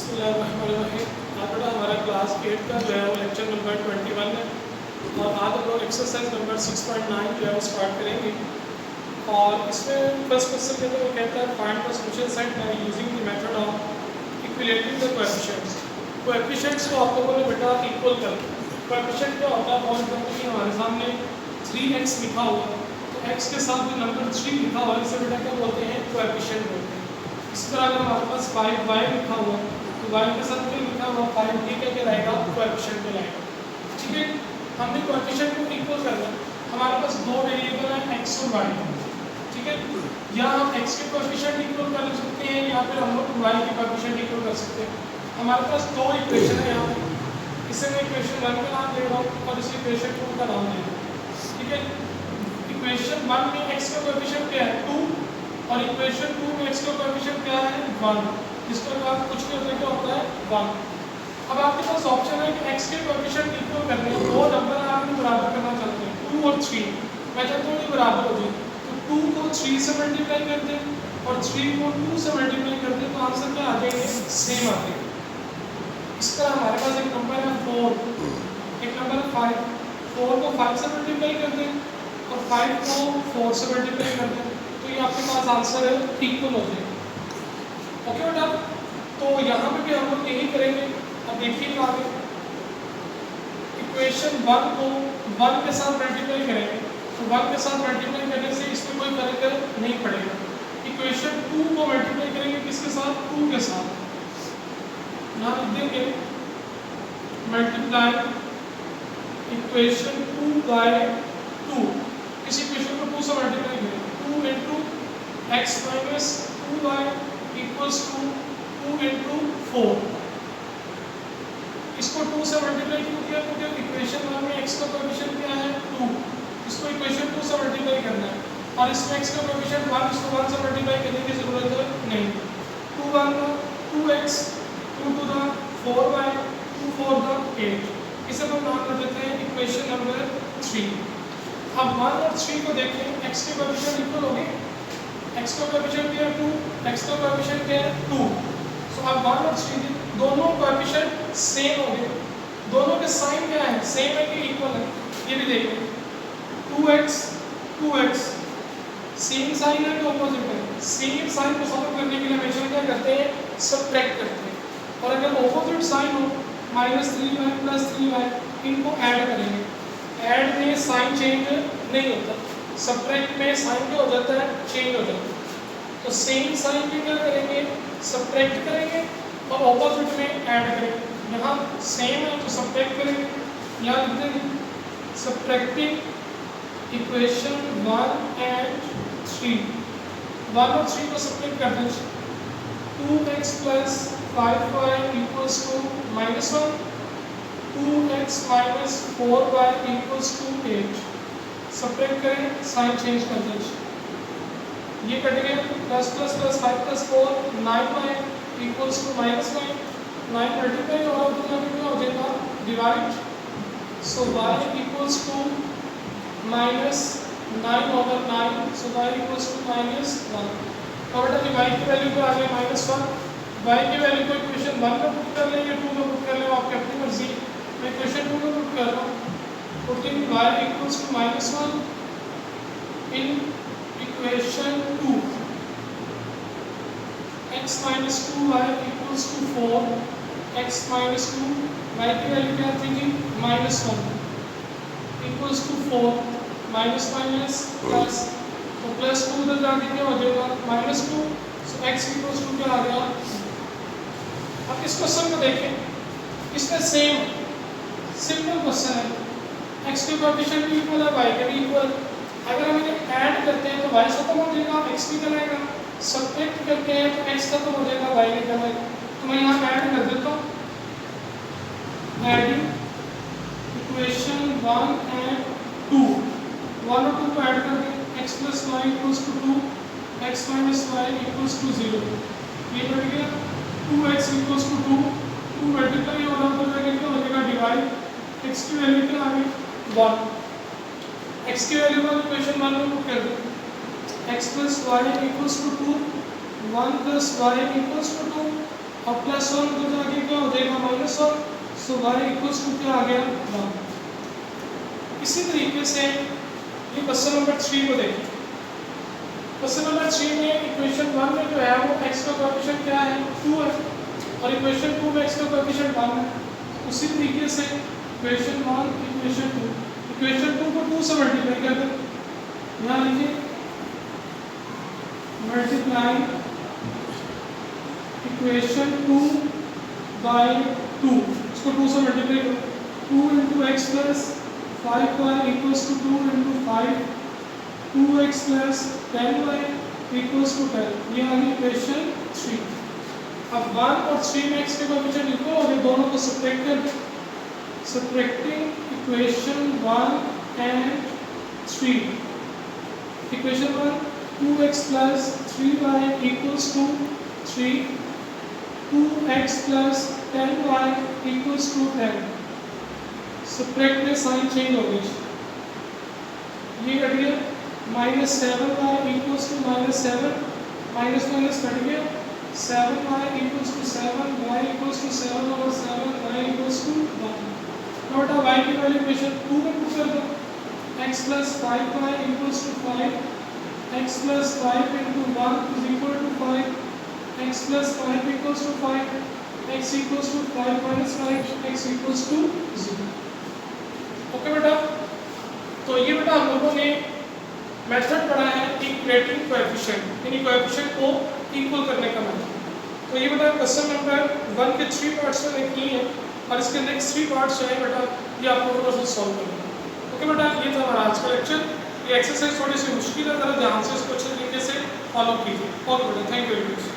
बिस्मिल्लाहिर्रहमानिर्रहीम। आज बेटा हमारा क्लास 8 का जो है वो लेक्चर नंबर 21 है और आज हम लोग एक्सरसाइज नंबर 6.9 जो है वो स्टार्ट करेंगे। और इसमें फर्स्ट क्वेश्चन के अंदर वो कहता है find the solution set by using the method of equating the coefficients. Coefficients को आप लोगों ने बेटा इक्वल कर, कोएफिशिएंट क्या होता है, और कि हमारे सामने 3x लिखा हुआ है तो x के साथ जो नंबर 3 लिखा हुआ है इसे बेटा क्या बोलते हैं, कोएफिशिएंट बोलते हैं। इस तरह अगर हमारे पास 5y लिखा हुआ है तो y के साथ क्या लिखा हुआ 5 ठीक है, क्या रहेगा, कोएफिशिएंट कहलाएगा। ठीक है, हमने कोएफिशिएंट को इक्वल करना है। हमारे पास दो वेरिएबल है x और y। ठीक है, या हम x के कोएफिशिएंट इक्वल कर सकते हैं या फिर हम लोग y के कोएफिशिएंट इक्वल कर सकते हैं। हमारे पास दो इक्वेशन है यहाँ पे, इसे मैं इक्वेशन 1 का नाम दे रहा हूँ और इसे इक्वेशन 2 का नाम दे रहा हूँ। ठीक है, इक्वेशन 1 में x का कोएफिशिएंट क्या है, 2, और इक्वेशन 2 में x का कोएफिशिएंट क्या है, 1। जिसका आप कुछ भी होता है क्या होता है 1। अब आपके पास ऑप्शन है कि x के कोएफिशिएंट इक्वल करने हैं, दो नंबर आपने बराबर करना चाहते हैं 2 और 3। मैं चाहता हूँ ये बराबर हो जाए तो 2 को 3 से मल्टीप्लाई कर दें और 3 को 2 से मल्टीप्लाई कर दें तो आंसर क्या आ जाएंगे, सेम आ जाएंगे। इस तरह हमारे पास एक नंबर है 4, एक नंबर है 5, 4 को 5 से मल्टीप्लाई कर दें और 5 को 4 से मल्टीप्लाई कर दें तो ये आपके पास आंसर है इक्वल हो जाएगा। ओके बेटा, तो यहाँ पे भी हम लोग यही करेंगे। अब देखिए आगे इक्वेशन 1 को 1 के साथ मल्टीप्लाई करेंगे तो 1 के साथ मल्टीप्लाई करने से इसमें कोई फर्क नहीं पड़ेगा। इक्वेशन 2 को मल्टीप्लाई करेंगे किसके साथ, 2 के साथ। यहाँ लिख देंगे मल्टीप्लाई इक्वेशन 2 बाय 2। इस इक्वेशन को 2 से मल्टीप्लाई करेंगे, 2 into X minus 2y equals to 2 into 4। इसको 2 से मल्टीप्लाई क्यों किया, क्योंकि इक्वेशन 1 में x का कोएफिशिएंट क्या है, 2। इसको इक्वेशन 2 से मल्टीप्लाई करना है और इसमें x का कोएफिशिएंट 1, इसको 1 से मल्टीप्लाई करने की जरूरत नहीं। 2 1 का 2x, 2 to the 4y, 2 4 the 8। इसे हम नाम कर देते हैं इक्वेशन नंबर 3। अब 1 और 3 को देखें, x के कोएफिशिएंट इक्वल हो गए, x का कोएफिशिएंट क्या है 2, x का कोएफिशिएंट क्या है 2। सो अब 1 और 3 दोनों कोएफिशिएंट सेम हो गए, दोनों के साइन क्या है, सेम है कि इक्वल है। ये भी देखें 2x 2x सेम साइन है कि ऑपोजिट है। सेम साइन को सॉल्व करने के लिए हमेशा क्या करते हैं, सबट्रैक्ट करते हैं। और अगर ऑपोजिट साइन हो -3y + 3y, इनको ऐड करेंगे। ऐड में साइन चेंज नहीं होता, सबट्रैक्ट में साइन क्या हो जाता है, चेंज हो जाता है। तो सेम साइन में क्या करेंगे, सबट्रैक्ट करेंगे और ऑपोजिट में ऐड करेंगे। यहाँ सेम है तो सबट्रैक्ट करेंगे, यहाँ लिख देंगे सबट्रैक्टिंग इक्वेशन 1 एंड 3। 1 और 3 को सबट्रैक्ट कर दें, 2x + 5y equals to -1, 2x - 4y equals to 8। Subtract करें, साइन चेंज कर दें, ये कट गया, +++5 + 4 9y इक्वल्स टू -9। 9 मल्टीप्लाई और तो क्या हो जाएगा, divide. So y equals to -9/9, so y equals to -1। और बेटा y की वैल्यू पे आ गया -1, y की वैल्यू को इक्वेशन 1 में पुट कर लेंगे, 2 में पुट कर लेंगे, आपकी अपनी मर्जी। मैं इक्वेशन 2 में पुट कर रहा हूँ, putting y equals to -1 in equation 2, x - 2y equals to 4, x - 2 y की वैल्यू क्या थी जी, -1 equals to 4, minus minus plus, तो +2 उधर जाके क्या हो जाएगा, -2। सो x इक्वल्स टू क्या आ गया। अब इस क्वेश्चन को देखें, इसमें सेम सिंपल क्वेश्चन है, x के कोएफिशिएंट भी इक्वल है, y के भी इक्वल। अगर हम इन्हें ऐड करते हैं तो y खत्म हो जाएगा, x भी करेगा। सबट्रैक्ट करते हैं तो x खत्म हो जाएगा, y भी करेगा। तो मैं यहाँ ऐड कर देता हूँ, एडिंग इक्वेशन 1 एंड 2, 1 और 2 को ऐड कर दें, x + y equals to 2, x - y equals to 0। ये बढ़ गया 2x इक्वल्स टू 2, 2 मल्टीप्लाई हो रहा तो क्या हो जाएगा, डिवाइड। x की वैल्यू क्या आ गई 1, x की वैल्यू को इक्वेशन 1 में पुट कर दें, x + y equals to 2, 1 + y equals to 2, और प्लस वन को जाके क्या हो जाएगा minus one, so Y equals to क्या आ गया 1। इसी तरीके से ये क्वेश्चन नंबर 3 को देखिए। क्वेश्चन नंबर 3 में इक्वेशन 1 में जो है वो x का कोएफिशिएंट क्या है 2 है, और इक्वेशन 2 में x का कोएफिशिएंट 1 है। उसी तरीके से इक्वेशन 1 इक्वेशन 2 को 2 से मल्टीप्लाई कर दें, यहाँ लिखिए मल्टीप्लाई इक्वेशन 2 बाई 2, इसको 2 से मल्टीप्लाई करो, 2 into x plus 5y equals to 2 into 5, 2x plus 10y equals to 10, ये आ गई इक्वेशन 3। अब 1 और 3 में x के कोएफिशिएंट लिखो और ये दोनों को सब्ट्रैक्ट कर दो। Subtracting equation 1 and 3, equation 1 2x plus 3y equals to 3, 2x plus 10y equals to 10। Subtract में साइन चेंज हो गई, ये कट गया, minus 7y equals to -7, minus minus cut गया, 7y equals to 7, y equals to 7 और 7, y equals to 1। Note y की value equation 2 में put कर दो, x plus 5y equals to 5, x plus 5 into 1 is equal to 5, x plus 5 equals to 5, x equals to 5 minus 5, x equals to 0। Okay बेटा, तो ये बेटा हम लोगों ने मेथड पढ़ा है इक्वेटिंग कोएफिशिएंट, यानी कोएफिशिएंट को इक्वल करने का मेथड। तो ये बेटा क्वेश्चन नंबर 1 के 3 पार्ट्स में किए हैं, और इसके नेक्स्ट 3 पार्ट्स जो है बेटा ये आप लोगों को सॉल्व करना है। ओके बेटा, ये था हमारा आज का लेक्चर। ये एक्सरसाइज थोड़ी सी मुश्किल है, ज़रा ध्यान से इसको अच्छे तरीके से फॉलो कीजिए। ओके बेटा, थैंक यू वेरी मच।